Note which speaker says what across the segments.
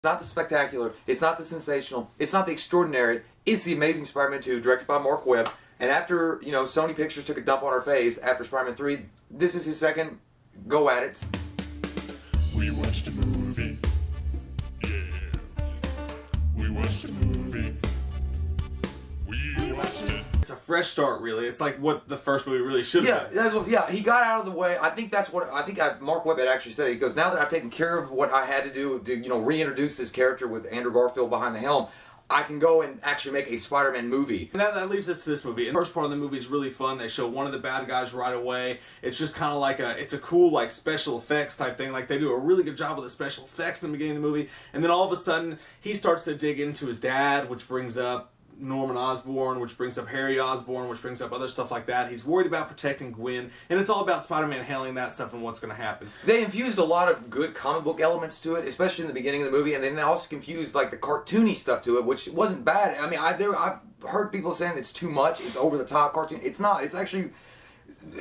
Speaker 1: It's not the spectacular, it's not the sensational, it's not the extraordinary, it's the Amazing Spider-Man 2, directed by Mark Webb. And after, you know, Sony Pictures took a dump on our face after Spider-Man 3, this is his second go at it.
Speaker 2: We watched a movie. Yeah. We watched a movie. We watched it.
Speaker 3: It's a fresh start, really. It's like what the first movie really should have been.
Speaker 1: He got out of the way. I think that's what Mark Webb had actually said. He goes, now that I've taken care of what I had to do to, you know, reintroduce this character with Andrew Garfield behind the helm, I can go and actually make a Spider-Man movie.
Speaker 3: And that leads us to this movie. And the first part of the movie is really fun. They show one of the bad guys right away. It's just kind of like it's a cool like special effects type thing. Like they do a really good job with the special effects in the beginning of the movie. And then all of a sudden he starts to dig into his dad, which brings up Norman Osborn, which brings up Harry Osborn, which brings up other stuff like that. He's worried about protecting Gwen, and it's all about Spider-Man handling that stuff and what's going to happen.
Speaker 1: They infused a lot of good comic book elements to it, especially in the beginning of the movie, and then they also confused like the cartoony stuff to it, which wasn't bad. I mean, I've heard people saying it's too much, it's over the top cartoon. It's not. It's actually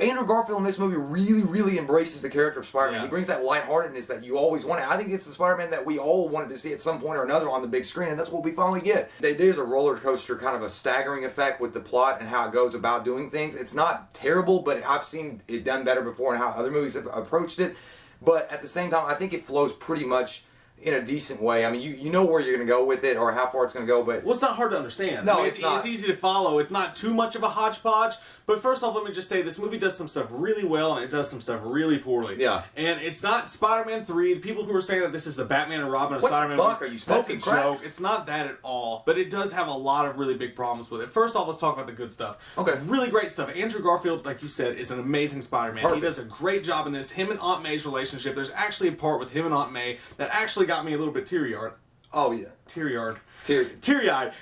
Speaker 1: Andrew Garfield in this movie really, really embraces the character of Spider-Man.
Speaker 3: Yeah.
Speaker 1: He brings that lightheartedness that you always wanted. I think it's the Spider-Man that we all wanted to see at some point or another on the big screen, and that's what we finally get. There's a roller coaster, kind of a staggering effect with the plot and how it goes about doing things. It's not terrible, but I've seen it done better before and how other movies have approached it. But at the same time, I think it flows pretty much in a decent way. I mean, you know where you're going to go with it or how far it's going to go, but...
Speaker 3: Well, it's not hard to understand.
Speaker 1: No,
Speaker 3: I mean,
Speaker 1: it's not.
Speaker 3: It's easy to follow. It's not too much of a hodgepodge. But first off, let me just say, this movie does some stuff really well, and it does some stuff really poorly.
Speaker 1: Yeah.
Speaker 3: And it's not Spider-Man 3. The people who are saying that this is the Batman and Robin of
Speaker 1: What the
Speaker 3: Spider-Man
Speaker 1: fuck?
Speaker 3: movies,
Speaker 1: Are you
Speaker 3: that's a
Speaker 1: smoking
Speaker 3: joke.
Speaker 1: cracks?
Speaker 3: It's not that at all. But it does have a lot of really big problems with it. First off, let's talk about the good stuff.
Speaker 1: Okay.
Speaker 3: Really great stuff. Andrew Garfield, like you said, is an amazing Spider-Man.
Speaker 1: Perfect.
Speaker 3: He does a great job in this. Him and Aunt May's relationship. There's actually a part with him and Aunt May that actually got me a little bit teary-eyed.
Speaker 1: Oh, yeah.
Speaker 3: Teary-eyed.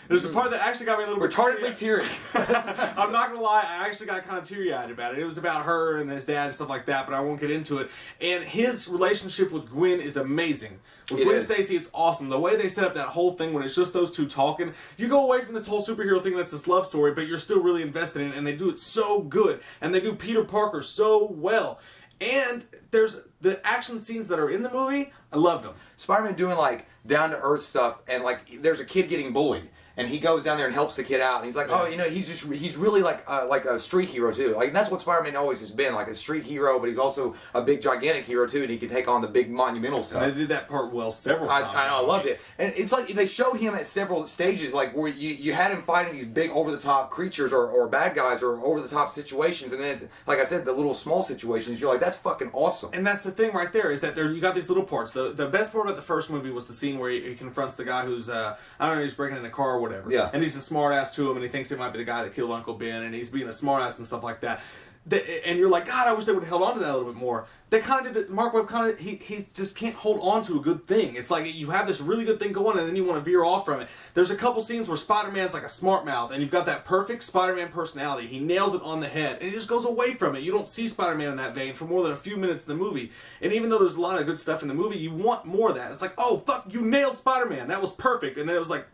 Speaker 3: There's a part that actually got me a little bit
Speaker 1: Retardedly teary.
Speaker 3: I'm not gonna lie, I actually got kind of teary-eyed about it. It was about her and his dad and stuff like that, but I won't get into it. And his relationship with Gwen is amazing. With Gwen Stacy, it's awesome. The way they set up that whole thing when it's just those two talking, you go away from this whole superhero thing that's this love story, but you're still really invested in it, and they do it so good. And they do Peter Parker so well. And there's the action scenes that are in the movie, I loved them.
Speaker 1: Spider-Man doing like down-to-earth stuff, and like there's a kid getting bullied, and he goes down there and helps the kid out, and he's like, oh, you know, he's really like a street hero too. Like, and that's what Spider-Man always has been, like a street hero, but he's also a big gigantic hero too, and he can take on the big monumental stuff.
Speaker 3: And they did that part well several times.
Speaker 1: I know, I loved it. And it's like they showed him at several stages, like where you had him fighting these big over-the-top creatures or bad guys or over-the-top situations, and then, like I said, the little small situations, you're like, that's fucking awesome.
Speaker 3: And that's the thing right there, is that you got these little parts. The best part about the first movie was the scene where he confronts the guy who's, I don't know, he's breaking in a car or whatever.
Speaker 1: Yeah.
Speaker 3: And he's a smart ass to him, and he thinks it might be the guy that killed Uncle Ben, and he's being a smart ass and stuff like that. And you're like, God, I wish they would have held on to that a little bit more. They kind of did. Mark Webb kind of he just can't hold on to a good thing. It's like you have this really good thing going, and then you want to veer off from it. There's a couple scenes where Spider-Man's like a smart mouth, and you've got that perfect Spider-Man personality. He nails it on the head, and he just goes away from it. You don't see Spider-Man in that vein for more than a few minutes in the movie. And even though there's a lot of good stuff in the movie, you want more of that. It's like, oh fuck, you nailed Spider-Man. That was perfect. And then it was like,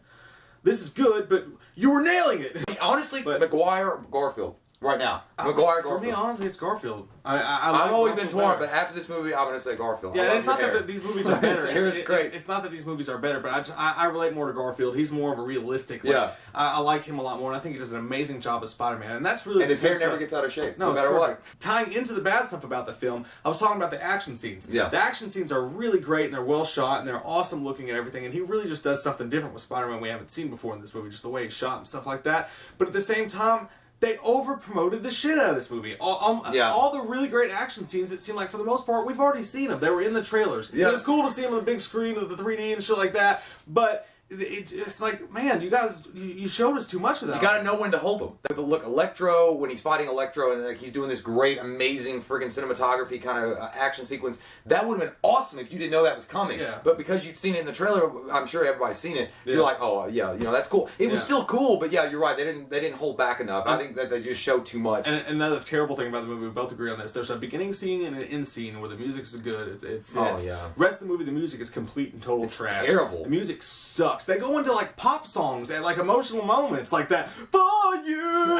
Speaker 3: this is good, but you were nailing it.
Speaker 1: Honestly, McGuire, Garfield. Right now. McGuire, Garfield.
Speaker 3: For me, honestly, it's Garfield.
Speaker 1: I've always been torn,
Speaker 3: better.
Speaker 1: but after this movie, I'm going to say Garfield.
Speaker 3: Yeah, it's not that these movies are better.
Speaker 1: It's great.
Speaker 3: It's not that these movies are better, but I relate more to Garfield. He's more of a realistic.
Speaker 1: Yeah.
Speaker 3: I like him a lot more, and I think he does an amazing job as Spider-Man. And that's really.
Speaker 1: And his hair never gets out of shape, no matter
Speaker 3: what.
Speaker 1: what.
Speaker 3: Tying into the bad stuff about the film, I was talking about the action scenes.
Speaker 1: Yeah.
Speaker 3: The action scenes are really great, and they're well shot, and they're awesome looking at everything. And he really just does something different with Spider-Man we haven't seen before in this movie, just the way he's shot and stuff like that. But at the same time, they over-promoted the shit out of this movie. All the really great action scenes, it seemed like, for the most part, we've already seen them. They were in the trailers.
Speaker 1: Yeah.
Speaker 3: It was cool to see them on the big screen with the 3D and shit like that, but it's like, man, you guys, you showed us too much of that.
Speaker 1: You gotta know when to hold them. Look, Electro, when he's fighting Electro and like he's doing this great, amazing friggin' cinematography kind of action sequence, that would have been awesome if you didn't know that was coming.
Speaker 3: Yeah.
Speaker 1: But because you'd seen it in the trailer, I'm sure everybody's seen it, you're like, oh, yeah, you know, that's cool. It was still cool, but yeah, you're right, they didn't hold back enough. I think that they just showed too much.
Speaker 3: And another terrible thing about the movie, we both agree on this, there's a beginning scene and an end scene where the music's good, it fits.
Speaker 1: Oh, yeah.
Speaker 3: The rest of the movie, the music is complete and total trash.
Speaker 1: Terrible.
Speaker 3: The music sucks. They go into like pop songs at like emotional moments like that. For you,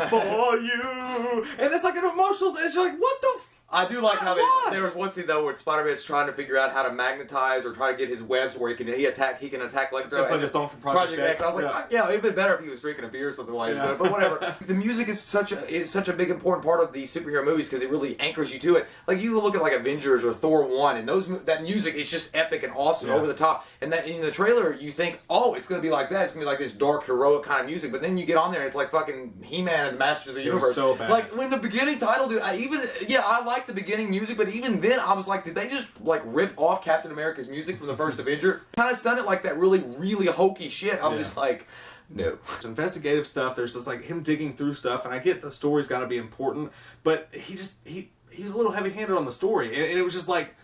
Speaker 3: for you, and it's like an emotional. It's like, what the?
Speaker 1: I do like how
Speaker 3: Why?
Speaker 1: there was one scene though where Spider-Man's trying to figure out how to magnetize or try to get his webs where he can attack Electro.
Speaker 3: They played the song from Project X.
Speaker 1: I was like,
Speaker 3: Yeah.
Speaker 1: fuck yeah, it'd been better if he was drinking a beer or something like
Speaker 3: Yeah.
Speaker 1: that. But whatever. The music is such a big important part of the superhero movies because it really anchors you to it. Like you look at like Avengers or Thor 1 and that music is just epic and awesome,
Speaker 3: Yeah.
Speaker 1: over the top. And that in the trailer you think, oh, it's gonna be like that. It's gonna be like this dark heroic kind of music. But then you get on there and it's like fucking He-Man and the Masters of the
Speaker 3: It was
Speaker 1: Universe.
Speaker 3: so bad.
Speaker 1: Like when the beginning title, dude, I like the beginning music, but even then I was like, did they just like rip off Captain America's music from the first Avenger? Kind of sounded like that really hokey shit. I'm
Speaker 3: Yeah.
Speaker 1: just like, no.
Speaker 3: There's investigative stuff. There's just like him digging through stuff, and I get the story's got to be important, but he was a little heavy-handed on the story, and it was just like,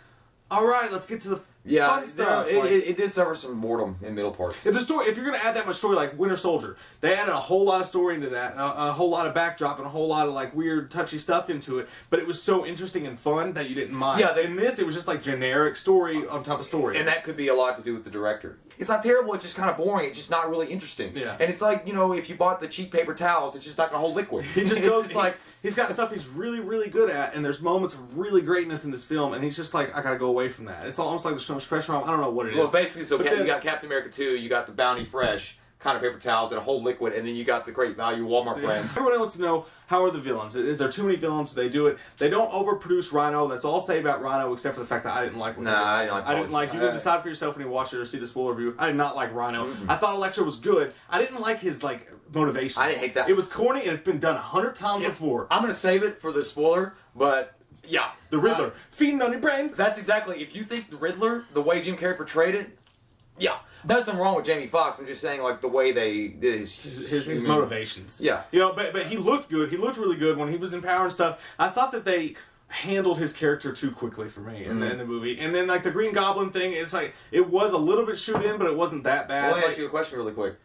Speaker 3: all right, let's get to the
Speaker 1: Yeah,
Speaker 3: fun stuff.
Speaker 1: it did suffer some boredom in middle parts.
Speaker 3: If you're gonna add that much story, like Winter Soldier, they added a whole lot of story into that, a whole lot of backdrop, and a whole lot of like weird, touchy stuff into it. But it was so interesting and fun that you didn't mind.
Speaker 1: Yeah,
Speaker 3: in this, it was just like generic story on top of story.
Speaker 1: And that could be a lot to do with the director. It's not terrible, it's just kind of boring. It's just not really interesting.
Speaker 3: Yeah.
Speaker 1: And it's like, if you bought the cheap paper towels, it's just not going to hold liquid.
Speaker 3: He just
Speaker 1: It's
Speaker 3: goes
Speaker 1: just like,
Speaker 3: he's got stuff he's really good at, and there's moments of really greatness in this film, and he's just like, I gotta go away from that. It's almost like there's so much pressure on him. I don't know what it is.
Speaker 1: well, basically, so
Speaker 3: But
Speaker 1: you
Speaker 3: then-
Speaker 1: got Captain America 2, you got the Bounty Fresh kind of paper towels that hold liquid, and then you got the Great Value Walmart brand.
Speaker 3: Everyone wants to know, how are the villains? Is there too many villains? Do they do it? They don't overproduce Rhino. That's all I'll say about Rhino, except for the fact that I didn't like what
Speaker 1: Nah,
Speaker 3: they did.
Speaker 1: I
Speaker 3: didn't like. You can decide for yourself when you watch it or see the spoiler review. I did not like Rhino. I thought Electro was good. I didn't like his like motivations.
Speaker 1: I didn't hate that.
Speaker 3: It was corny, and it's been done 100 times before.
Speaker 1: I'm going to save it for the spoiler, but yeah.
Speaker 3: The Riddler, feeding on your brain.
Speaker 1: That's exactly, if you think the Riddler, the way Jim Carrey portrayed it, yeah. There's nothing wrong with Jamie Foxx. I'm just saying, like, the way they did
Speaker 3: His motivations.
Speaker 1: Yeah.
Speaker 3: But he looked good. He looked really good when he was in power and stuff. I thought that they handled his character too quickly for me in the movie. And then like the Green Goblin thing, it's like it was a little bit shoot in, but it wasn't that bad.
Speaker 1: Let me ask you a question really quick.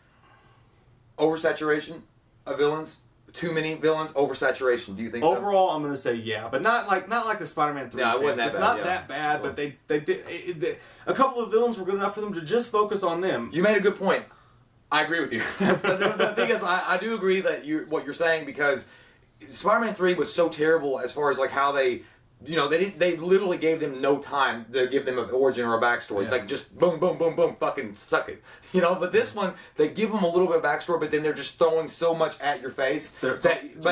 Speaker 1: Oversaturation of villains? Too many villains? Oversaturation? Do you think so?
Speaker 3: Overall, I'm gonna say yeah, but not like the Spider-Man 3
Speaker 1: Yeah, it
Speaker 3: sense.
Speaker 1: wasn't that
Speaker 3: It's
Speaker 1: bad,
Speaker 3: not
Speaker 1: yeah.
Speaker 3: that bad,
Speaker 1: Sure.
Speaker 3: but they did a couple of villains were good enough for them to just focus on them.
Speaker 1: You made a good point. I agree with you. The thing is, I do agree that what you're saying, because Spider-Man 3 was so terrible as far as like how they they literally gave them no time to give them an origin or a backstory.
Speaker 3: Yeah.
Speaker 1: Like just boom, boom, boom, boom, fucking suck it. But this one, they give them a little bit of backstory, but then they're just throwing so much at your face. But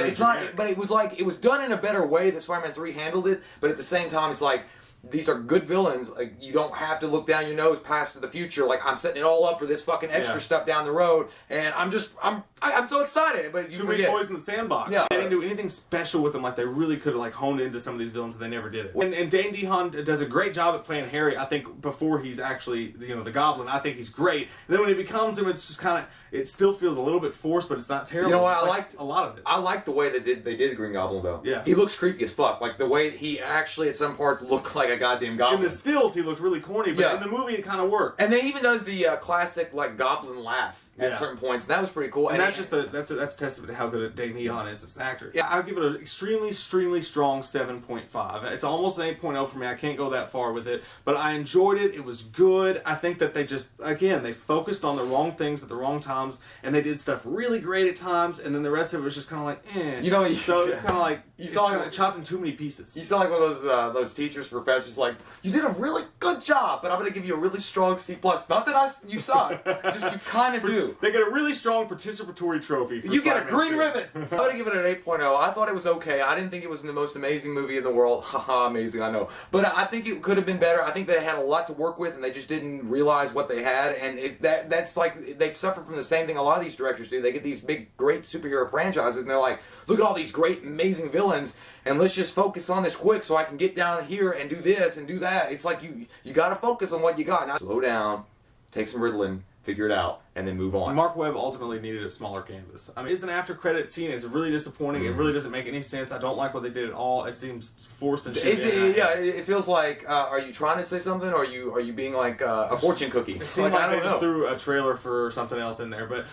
Speaker 1: it's not. But it was like it was done in a better way that Spider-Man 3 handled it. But at the same time, it's like, these are good villains. Like, you don't have to look down your nose past to the future. Like, I'm setting it all up for this fucking extra stuff down the road, and I'm so excited. But you
Speaker 3: Too many
Speaker 1: forget.
Speaker 3: toys in the sandbox.
Speaker 1: Yeah.
Speaker 3: They didn't do anything special with them. Like they really could have like honed into some of these villains, and they never did it. And Dane DeHaan does a great job at playing Harry. I think before he's actually the Goblin, I think he's great. And then when he becomes him, it's just kind of it still feels a little bit forced, but it's not terrible.
Speaker 1: You know what?
Speaker 3: It's
Speaker 1: I
Speaker 3: like
Speaker 1: liked
Speaker 3: a lot of it.
Speaker 1: I liked the way they did Green Goblin though.
Speaker 3: Yeah.
Speaker 1: He looks creepy as fuck. Like the way he actually at some parts looked like a goddamn goblin.
Speaker 3: In the stills, he looked really corny, but
Speaker 1: Yeah.
Speaker 3: in the movie, it kind of worked.
Speaker 1: And they even does the classic like goblin laugh at
Speaker 3: Yeah.
Speaker 1: certain points. And that was pretty cool.
Speaker 3: And that's just that's a testament to how good Dane DeHaan is as an actor. Yeah, I'll give it an extremely strong 7.5. It's almost an 8.0 for me. I can't go that far with it, but I enjoyed it. It was good. I think that they just they focused on the wrong things at the wrong times, and they did stuff really great at times, and then the rest of it was just kind of like, eh. So it's kind of like chopped in too many pieces.
Speaker 1: You sound like one of those teachers, professors, like, you did a really good job, but I'm going to give you a really strong C+. Not that you suck, just you kind of do.
Speaker 3: They get a really strong participatory trophy. For
Speaker 1: You get a
Speaker 3: Spider-Man
Speaker 1: green
Speaker 3: 2.
Speaker 1: ribbon. I'm going to give it an 8.0. I thought it was okay. I didn't think it was the most amazing movie in the world. Haha, amazing, I know. But I think it could have been better. I think they had a lot to work with, and they just didn't realize what they had. And that's like, they've suffered from the same thing a lot of these directors do. They get these big, great superhero franchises, and they're like, look at all these great, amazing villains, and let's just focus on this quick so I can get down here and do this and do that. It's like, you got to focus on what you got. Now, slow down, take some Ritalin, figure it out, and then move on.
Speaker 3: Mark Webb ultimately needed a smaller canvas. I mean, it's an after-credit scene. It's really disappointing. It really doesn't make any sense. I don't like what they did at all. It seems forced and shit.
Speaker 1: It feels like, are you trying to say something, or are you being like a fortune cookie?
Speaker 3: It seemed like they just threw a trailer for something else in there, but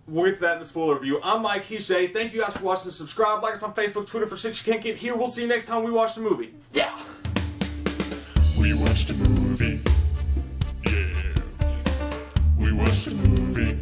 Speaker 3: we'll get to that in the spoiler review. I'm Mike, he's Jay. Thank you guys for watching. Subscribe, like us on Facebook, Twitter for shit you can't get here. We'll see you next time we watch the movie.
Speaker 1: Yeah.
Speaker 2: We watched a movie. Yeah. We watched a movie.